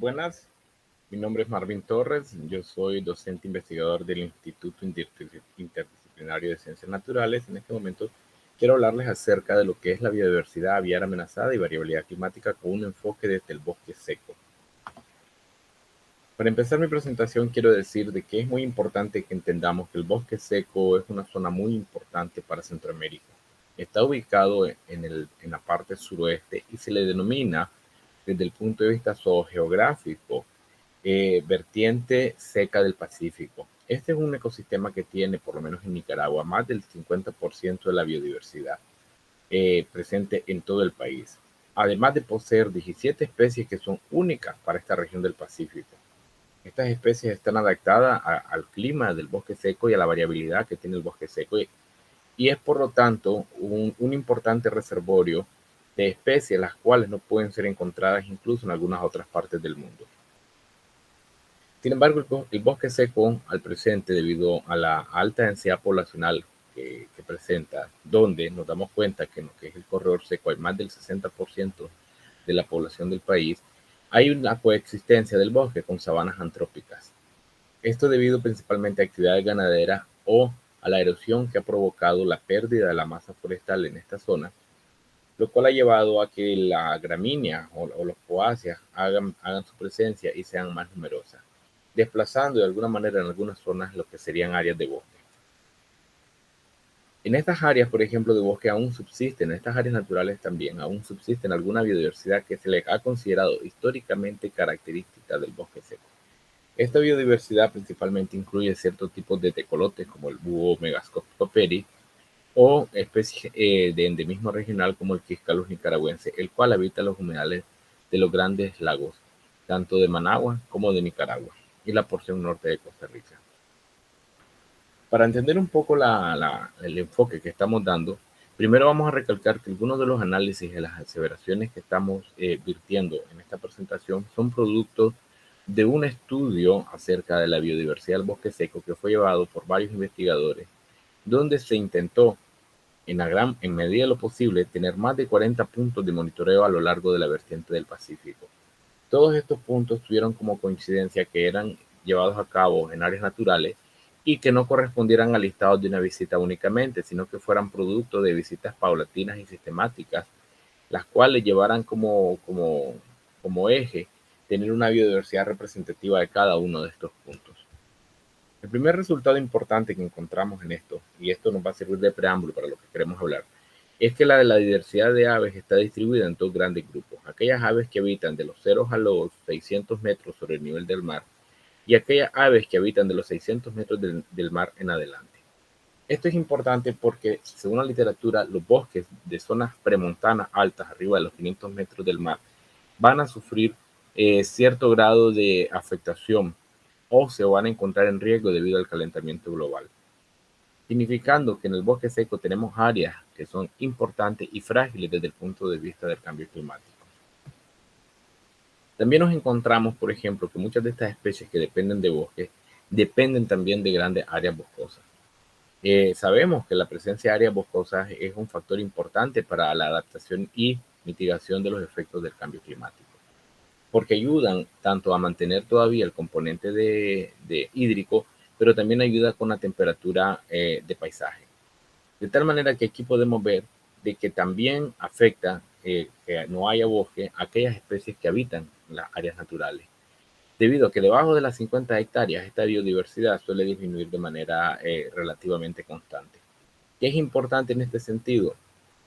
buenas. Mi nombre es Marvin Torres. Yo soy docente investigador del Instituto Interdisciplinario de Ciencias Naturales. En este momento quiero hablarles acerca de lo que es la biodiversidad aviar amenazada y variabilidad climática con un enfoque desde el bosque seco. Para empezar mi presentación quiero decir de que es muy importante que entendamos que el bosque seco es una zona muy importante para Centroamérica. Está ubicado en la parte suroeste y se le denomina desde el punto de vista zoogeográfico vertiente seca del Pacífico. Este es un ecosistema que tiene, por lo menos en Nicaragua, más del 50% de la biodiversidad presente en todo el país, además de poseer 17 especies que son únicas para esta región del Pacífico. Estas especies están adaptadas al clima del bosque seco y a la variabilidad que tiene el bosque seco y es por lo tanto un importante reservorio de especies las cuales no pueden ser encontradas incluso en algunas otras partes del mundo. Sin embargo, el bosque seco al presente, debido a la alta densidad poblacional que presenta, donde nos damos cuenta que en lo que es el corredor seco hay más del 60% de la población del país, hay una coexistencia del bosque con sabanas antrópicas. Esto debido principalmente a actividades ganaderas o a la erosión que ha provocado la pérdida de la masa forestal en esta zona, lo cual ha llevado a que la gramínea o los poáceas hagan su presencia y sean más numerosas, desplazando de alguna manera en algunas zonas lo que serían áreas de bosque. En estas áreas, por ejemplo, de bosque aún subsisten, en estas áreas naturales también, aún subsisten alguna biodiversidad que se le ha considerado históricamente característica del bosque seco. Esta biodiversidad principalmente incluye ciertos tipos de tecolotes como el búho Megascoptoperi o especies de endemismo regional como el quiscalus nicaragüense, el cual habita los humedales de los grandes lagos, tanto de Managua como de Nicaragua y la porción norte de Costa Rica. Para entender un poco el enfoque que estamos dando, primero vamos a recalcar que algunos de los análisis y las aseveraciones que estamos virtiendo en esta presentación son producto de un estudio acerca de la biodiversidad del bosque seco que fue llevado por varios investigadores, donde se intentó, en medida de lo posible, tener más de 40 puntos de monitoreo a lo largo de la vertiente del Pacífico. Todos estos puntos tuvieron como coincidencia que eran llevados a cabo en áreas naturales y que no correspondieran a listados de una visita únicamente, sino que fueran producto de visitas paulatinas y sistemáticas, las cuales llevaran como eje tener una biodiversidad representativa de cada uno de estos puntos. El primer resultado importante que encontramos en esto, y esto nos va a servir de preámbulo para lo que queremos hablar, es que la diversidad de aves está distribuida en dos grandes grupos: aquellas aves que habitan de los 0 a los 600 metros sobre el nivel del mar y aquellas aves que habitan de los 600 metros del mar en adelante. Esto es importante porque, según la literatura, los bosques de zonas premontanas altas, arriba de los 500 metros del mar, van a sufrir cierto grado de afectación o se van a encontrar en riesgo debido al calentamiento global, significando que en el bosque seco tenemos áreas que son importantes y frágiles desde el punto de vista del cambio climático. También nos encontramos, por ejemplo, que muchas de estas especies que dependen de bosques dependen también de grandes áreas boscosas. Sabemos que la presencia de áreas boscosas es un factor importante para la adaptación y mitigación de los efectos del cambio climático, porque ayudan tanto a mantener todavía el componente de hídrico, pero también ayuda con la temperatura de paisaje. De tal manera que aquí podemos ver de que también afecta que no haya bosque a aquellas especies que habitan las áreas naturales, debido a que debajo de las 50 hectáreas esta biodiversidad suele disminuir de manera relativamente constante. ¿Qué es importante en este sentido?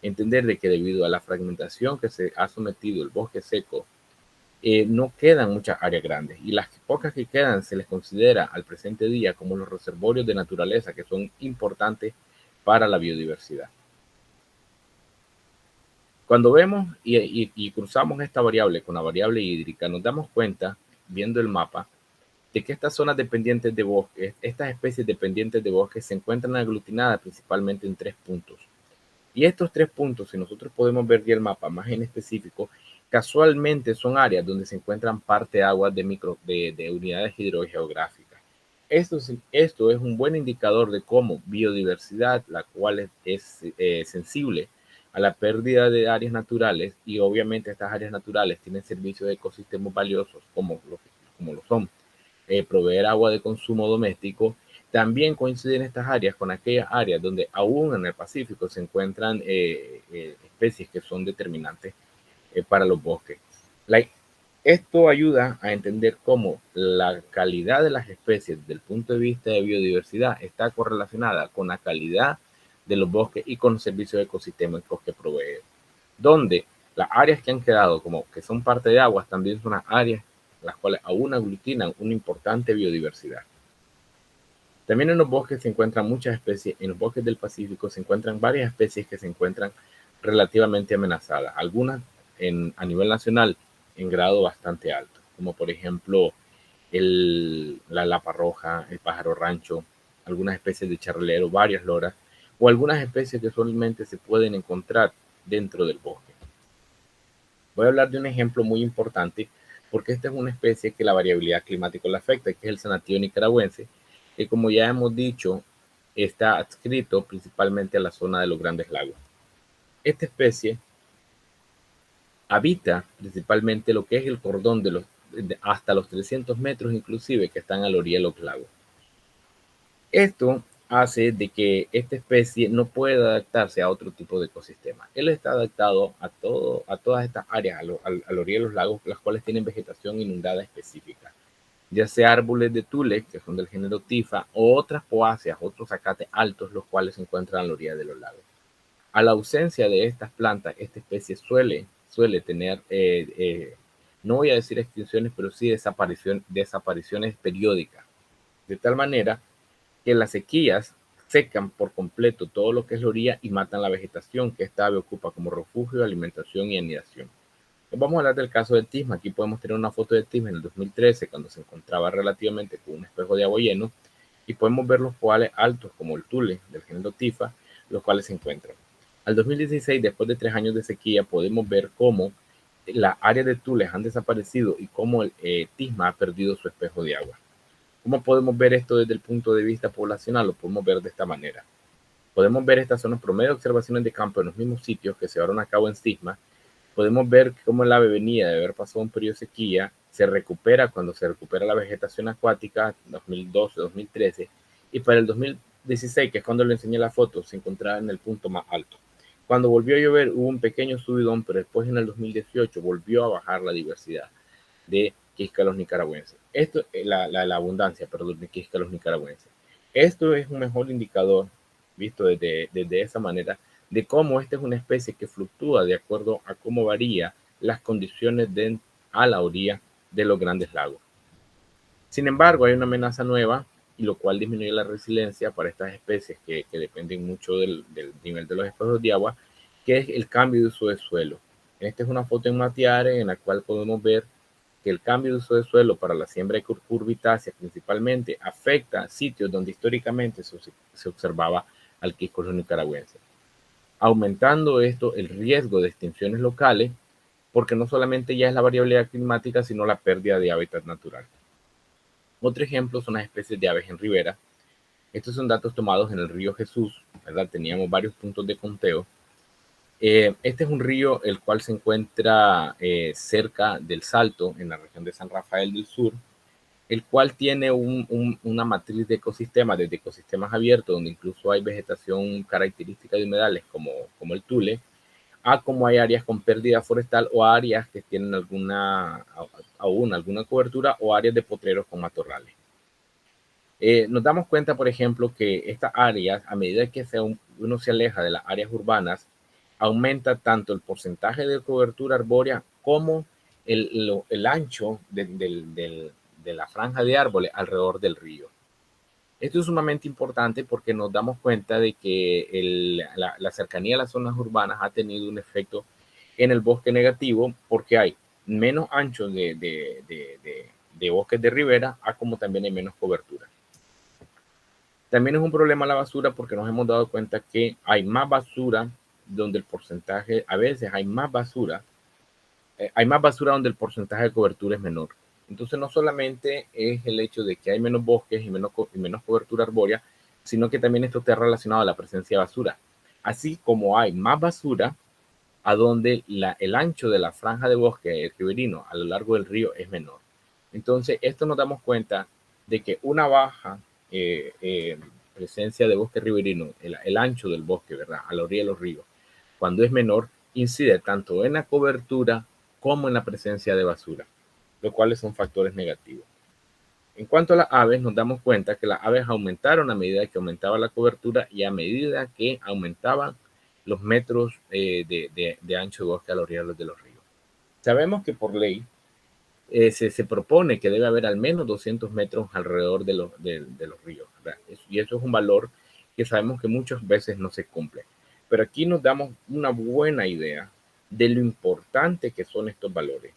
Entender de que debido a la fragmentación que se ha sometido el bosque seco, no quedan muchas áreas grandes y las pocas que quedan se les considera al presente día como los reservorios de naturaleza que son importantes para la biodiversidad. Cuando vemos y cruzamos esta variable con la variable hídrica, nos damos cuenta, viendo el mapa, de que estas zonas dependientes de bosque, estas especies dependientes de bosque se encuentran aglutinadas principalmente en 3 puntos. Y estos 3 puntos, si nosotros podemos ver ya el mapa más en específico, casualmente son áreas donde se encuentran parte de aguas de unidades hidrogeográficas. Esto es un buen indicador de cómo biodiversidad, la cual es sensible a la pérdida de áreas naturales, y obviamente estas áreas naturales tienen servicios de ecosistemas valiosos como lo son proveer agua de consumo doméstico. También coinciden estas áreas con aquellas áreas donde aún en el Pacífico se encuentran especies que son determinantes para los bosques. Esto ayuda a entender cómo la calidad de las especies desde el punto de vista de biodiversidad está correlacionada con la calidad de los bosques y con los servicios ecosistémicos que proveen, donde las áreas que han quedado como que son parte de aguas también son las áreas las cuales aún aglutinan una importante biodiversidad. También en los bosques se encuentran muchas especies, en los bosques del Pacífico se encuentran varias especies que se encuentran relativamente amenazadas, algunas a nivel nacional en grado bastante alto, como por ejemplo la lapa roja, el pájaro rancho, algunas especies de charlero, varias loras, o algunas especies que solamente se pueden encontrar dentro del bosque. Voy a hablar de un ejemplo muy importante porque esta es una especie que la variabilidad climática la afecta, que es el sanatío nicaragüense, que como ya hemos dicho, está adscrito principalmente a la zona de los Grandes Lagos. Esta especie habita principalmente lo que es el cordón hasta los 300 metros inclusive que están a la orilla de los lagos. Esto hace de que esta especie no pueda adaptarse a otro tipo de ecosistema. Él está adaptado a todas estas áreas a la orilla de los lagos, las cuales tienen vegetación inundada específica, ya sea árboles de tule, que son del género tifa, o otras poáceas, otros zacates altos, los cuales se encuentran a la orilla de los lagos. A la ausencia de estas plantas, esta especie suele tener, no voy a decir extinciones, pero sí desapariciones periódicas, de tal manera que las sequías secan por completo todo lo que es la orilla y matan la vegetación que esta ave ocupa como refugio, alimentación y anidación. Vamos a hablar del caso del tisma. Aquí podemos tener una foto del tisma en el 2013, cuando se encontraba relativamente con un espejo de agua lleno, y podemos ver los poales altos como el tule del género tifa, los cuales se encuentran. Al 2016, después de 3 años de sequía, podemos ver cómo las áreas de tules han desaparecido y cómo el tisma ha perdido su espejo de agua. ¿Cómo podemos ver esto desde el punto de vista poblacional? Lo podemos ver de esta manera. Podemos ver estas zonas promedio de observaciones de campo en los mismos sitios que se llevaron a cabo en Tisma. Podemos ver cómo el ave venía de haber pasado un periodo de sequía, se recupera cuando se recupera la vegetación acuática, 2012, 2013, y para el 2016, que es cuando le enseñé la foto, se encontraba en el punto más alto. Cuando volvió a llover hubo un pequeño subidón, pero después en el 2018 volvió a bajar la diversidad de quiscalos nicaragüenses. Esto es la abundancia, perdón, de quiscalos nicaragüenses. Esto es un mejor indicador, visto desde esa manera, de cómo esta es una especie que fluctúa de acuerdo a cómo varía las condiciones a la orilla de los Grandes Lagos. Sin embargo, hay una amenaza nueva, y lo cual disminuye la resiliencia para estas especies que dependen mucho del nivel de los espejos de agua, que es el cambio de uso de suelo. Esta es una foto en Matiare en la cual podemos ver que el cambio de uso de suelo para la siembra de curvitáceas principalmente afecta sitios donde históricamente se observaba al quiscolo nicaragüense, aumentando esto el riesgo de extinciones locales, porque no solamente ya es la variabilidad climática, sino la pérdida de hábitat natural. Otro ejemplo son las especies de aves en ribera. Estos son datos tomados en el río Jesús, ¿verdad? Teníamos varios puntos de conteo. Este es un río el cual se encuentra cerca del Salto, en la región de San Rafael del Sur, el cual tiene una matriz de ecosistemas, desde ecosistemas abiertos, donde incluso hay vegetación característica de humedales como el tule, a como hay áreas con pérdida forestal o áreas que tienen alguna cobertura o áreas de potreros con matorrales. Nos damos cuenta, por ejemplo, que estas áreas, a medida que uno se aleja de las áreas urbanas, aumenta tanto el porcentaje de cobertura arbórea como el ancho de la franja de árboles alrededor del río. Esto es sumamente importante porque nos damos cuenta de que la cercanía a las zonas urbanas ha tenido un efecto en el bosque negativo, porque hay menos ancho de bosques de ribera, como también hay menos cobertura. También es un problema la basura porque nos hemos dado cuenta que hay más basura donde el porcentaje, a veces hay más basura donde el porcentaje de cobertura es menor. Entonces no solamente es el hecho de que hay menos bosques y menos cobertura arbórea, sino que también esto está relacionado a la presencia de basura. Así como hay más basura, a donde el ancho de la franja de bosque riverino a lo largo del río es menor. Entonces, esto nos damos cuenta de que una baja presencia de bosque riverino, el ancho del bosque, ¿verdad? A la orilla de los ríos, cuando es menor, incide tanto en la cobertura como en la presencia de basura, los cuales son factores negativos. En cuanto a las aves, nos damos cuenta que las aves aumentaron a medida que aumentaba la cobertura y a medida que aumentaban los metros de ancho de bosque a la orilla de los ríos. Sabemos que por ley se propone que debe haber al menos 200 metros alrededor de los ríos, ¿verdad? Y eso es un valor que sabemos que muchas veces no se cumple. Pero aquí nos damos una buena idea de lo importante que son estos valores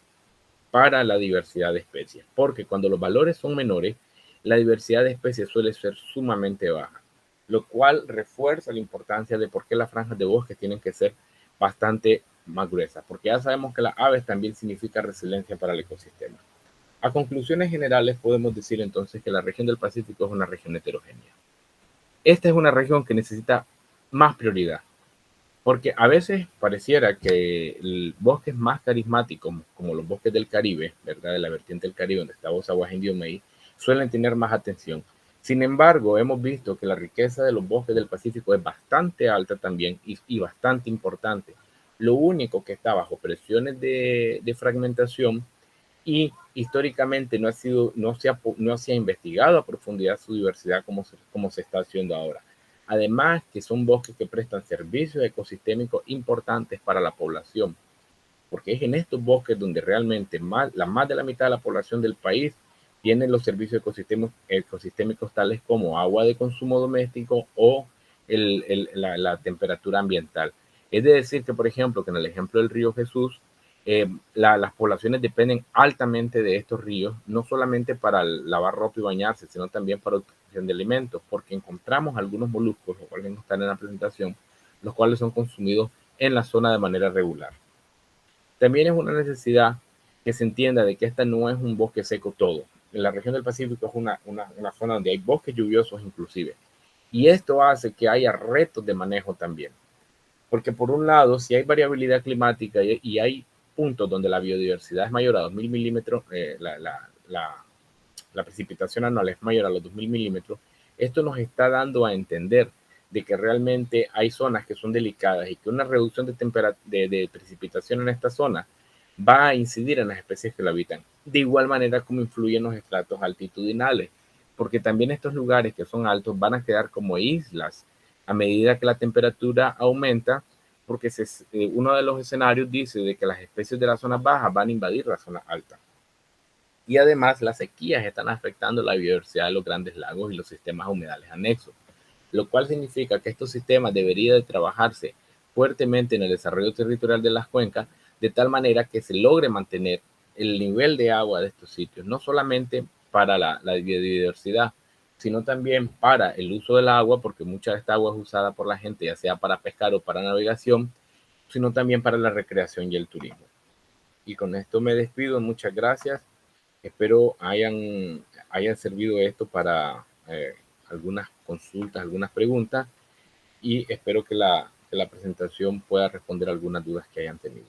para la diversidad de especies, porque cuando los valores son menores, la diversidad de especies suele ser sumamente baja, lo cual refuerza la importancia de por qué las franjas de bosque tienen que ser bastante más gruesas, porque ya sabemos que las aves también significa resiliencia para el ecosistema. A conclusiones generales podemos decir entonces que la región del Pacífico es una región heterogénea. Esta es una región que necesita más prioridad, porque a veces pareciera que el bosques más carismáticos, como los bosques del Caribe, ¿verdad? De la vertiente del Caribe, donde está Bosa Baja, Indio Maíz, suelen tener más atención. Sin embargo, hemos visto que la riqueza de los bosques del Pacífico es bastante alta también y bastante importante. Lo único que está bajo presiones de fragmentación y históricamente no se ha investigado a profundidad su diversidad como se está haciendo ahora. Además, que son bosques que prestan servicios ecosistémicos importantes para la población, porque es en estos bosques donde realmente más de la mitad de la población del país tiene los servicios ecosistémicos tales como agua de consumo doméstico o la temperatura ambiental. Es decir, que por ejemplo, que en el ejemplo del río Jesús, las poblaciones dependen altamente de estos ríos, no solamente para lavar ropa y bañarse, sino también para obtención de alimentos, porque encontramos algunos moluscos, los cuales no están en la presentación, los cuales son consumidos en la zona de manera regular. También es una necesidad que se entienda de que esta no es un bosque seco todo. En la región del Pacífico es una zona donde hay bosques lluviosos inclusive. Y esto hace que haya retos de manejo también. Porque por un lado, si hay variabilidad climática y hay puntos donde la biodiversidad es mayor a 2000 milímetros, la precipitación anual es mayor a los 2000 milímetros, esto nos está dando a entender de que realmente hay zonas que son delicadas y que una reducción de precipitación en esta zona va a incidir en las especies que la habitan. De igual manera como influyen los estratos altitudinales, porque también estos lugares que son altos van a quedar como islas a medida que la temperatura aumenta, porque uno de los escenarios dice de que las especies de las zonas bajas van a invadir la zona alta. Y además las sequías están afectando la biodiversidad de los grandes lagos y los sistemas humedales anexos, lo cual significa que estos sistemas deberían de trabajarse fuertemente en el desarrollo territorial de las cuencas, de tal manera que se logre mantener el nivel de agua de estos sitios, no solamente para la biodiversidad, sino también para el uso del agua, porque mucha de esta agua es usada por la gente, ya sea para pescar o para navegación, sino también para la recreación y el turismo. Y con esto me despido, muchas gracias. Espero hayan servido esto para algunas consultas, algunas preguntas y espero que la presentación pueda responder algunas dudas que hayan tenido.